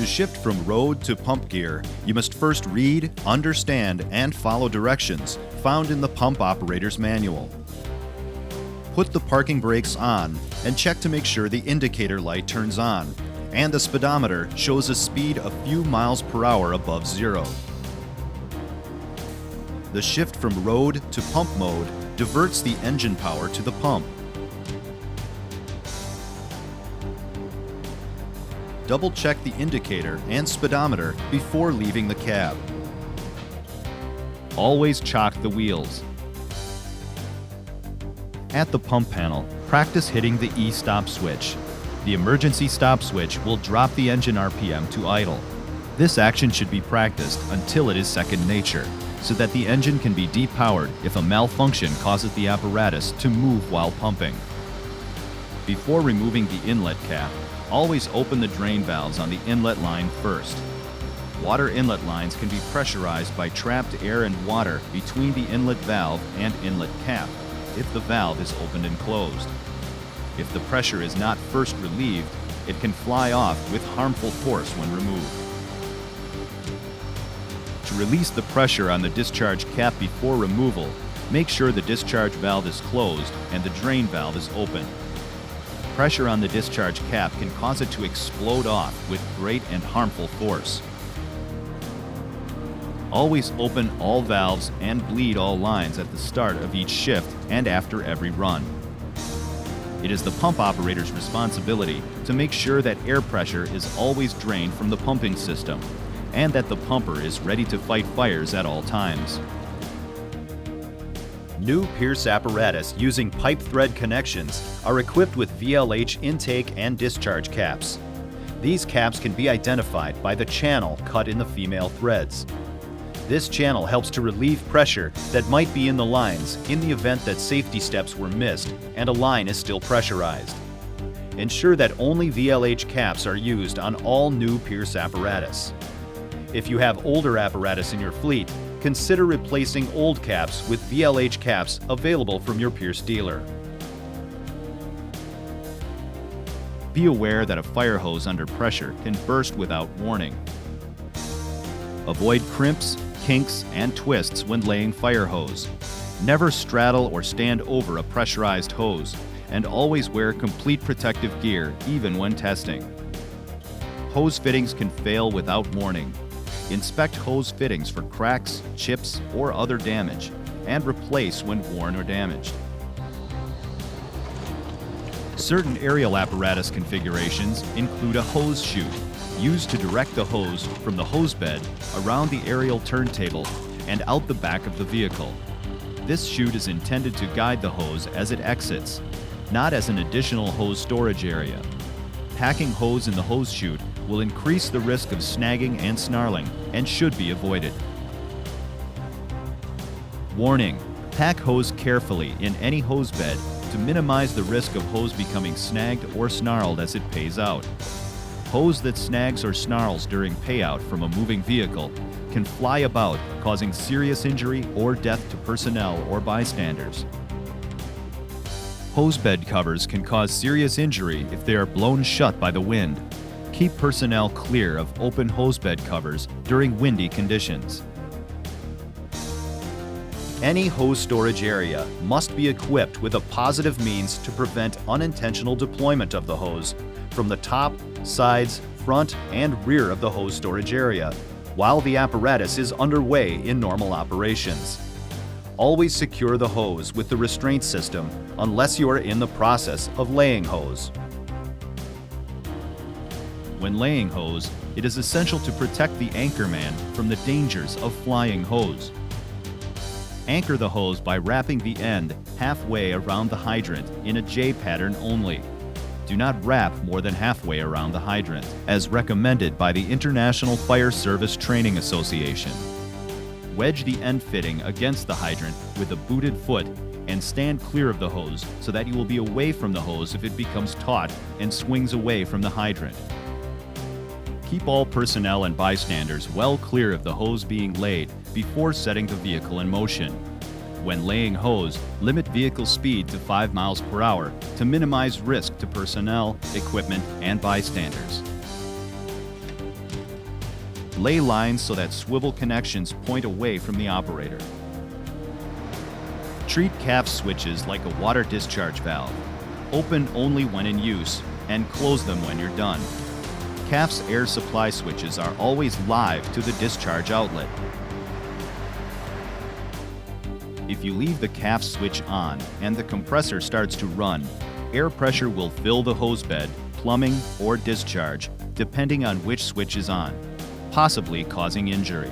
shift from road to pump gear, you must first read, understand, and follow directions found in the pump operator's manual. Put the parking brakes on and check to make sure the indicator light turns on and the speedometer shows a speed a few miles per hour above zero. The shift from road to pump mode diverts the engine power to the pump. Double-check the indicator and speedometer before leaving the cab. Always chock the wheels. At the pump panel, practice hitting the E-stop switch. The emergency stop switch will drop the engine RPM to idle. This action should be practiced until it is second nature, so that the engine can be depowered if a malfunction causes the apparatus to move while pumping. Before removing the inlet cap, always open the drain valves on the inlet line first. Water inlet lines can be pressurized by trapped air and water between the inlet valve and inlet cap if the valve is opened and closed. If the pressure is not first relieved, it can fly off with harmful force when removed. To release the pressure on the discharge cap before removal, make sure the discharge valve is closed and the drain valve is open. Pressure on the discharge cap can cause it to explode off with great and harmful force. Always open all valves and bleed all lines at the start of each shift and after every run. It is the pump operator's responsibility to make sure that air pressure is always drained from the pumping system and that the pumper is ready to fight fires at all times. New Pierce apparatus using pipe thread connections are equipped with VLH intake and discharge caps. These caps can be identified by the channel cut in the female threads. This channel helps to relieve pressure that might be in the lines in the event that safety steps were missed and a line is still pressurized. Ensure that only VLH caps are used on all new Pierce apparatus. If you have older apparatus in your fleet, consider replacing old caps with VLH caps available from your Pierce dealer. Be aware that a fire hose under pressure can burst without warning. Avoid crimps, kinks, and twists when laying fire hose. Never straddle or stand over a pressurized hose, and always wear complete protective gear even when testing. Hose fittings can fail without warning. Inspect hose fittings for cracks, chips, or other damage, and replace when worn or damaged. Certain aerial apparatus configurations include a hose chute, used to direct the hose from the hose bed around the aerial turntable and out the back of the vehicle. This chute is intended to guide the hose as it exits, not as an additional hose storage area. Packing hose in the hose chute will increase the risk of snagging and snarling and should be avoided. Warning: pack hose carefully in any hose bed to minimize the risk of hose becoming snagged or snarled as it pays out. Hose that snags or snarls during payout from a moving vehicle can fly about, causing serious injury or death to personnel or bystanders. Hose bed covers can cause serious injury if they are blown shut by the wind. Keep personnel clear of open hose bed covers during windy conditions. Any hose storage area must be equipped with a positive means to prevent unintentional deployment of the hose from the top, sides, front, and rear of the hose storage area while the apparatus is underway in normal operations. Always secure the hose with the restraint system unless you are in the process of laying hose. When laying hose, it is essential to protect the anchorman from the dangers of flying hose. Anchor the hose by wrapping the end halfway around the hydrant in a J pattern only. Do not wrap more than halfway around the hydrant, as recommended by the International Fire Service Training Association. Wedge the end fitting against the hydrant with a booted foot and stand clear of the hose so that you will be away from the hose if it becomes taut and swings away from the hydrant. Keep all personnel and bystanders well clear of the hose being laid before setting the vehicle in motion. When laying hose, limit vehicle speed to 5 miles per hour to minimize risk to personnel, equipment, and bystanders. Lay lines so that swivel connections point away from the operator. Treat CAF switches like a water discharge valve. Open only when in use and close them when you're done. CAF's air supply switches are always live to the discharge outlet. If you leave the CAF switch on and the compressor starts to run, air pressure will fill the hose bed, plumbing, or discharge, depending on which switch is on, possibly causing injury.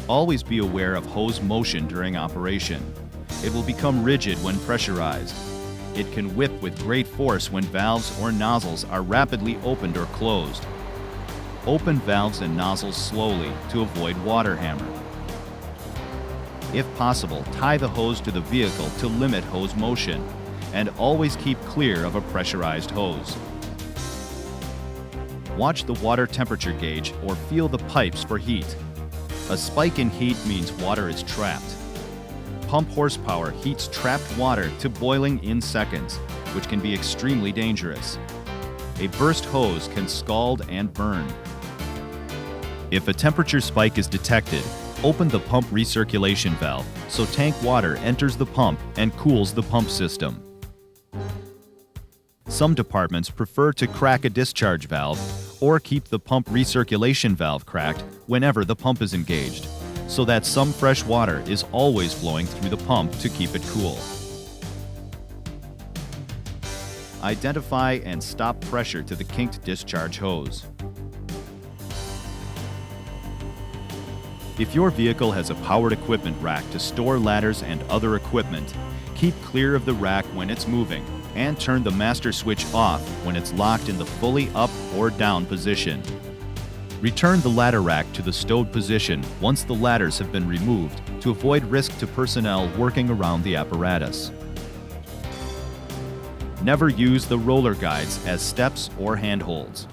Always be aware of hose motion during operation. It will become rigid when pressurized. It can whip with great force when valves or nozzles are rapidly opened or closed. Open valves and nozzles slowly to avoid water hammer. If possible, tie the hose to the vehicle to limit hose motion, and always keep clear of a pressurized hose. Watch the water temperature gauge or feel the pipes for heat. A spike in heat means water is trapped. Pump horsepower heats trapped water to boiling in seconds, which can be extremely dangerous. A burst hose can scald and burn. If a temperature spike is detected, open the pump recirculation valve so tank water enters the pump and cools the pump system. Some departments prefer to crack a discharge valve or keep the pump recirculation valve cracked whenever the pump is engaged, so that some fresh water is always flowing through the pump to keep it cool. Identify and stop pressure to the kinked discharge hose. If your vehicle has a powered equipment rack to store ladders and other equipment, keep clear of the rack when it's moving and turn the master switch off when it's locked in the fully up or down position. Return the ladder rack to the stowed position once the ladders have been removed to avoid risk to personnel working around the apparatus. Never use the roller guides as steps or handholds.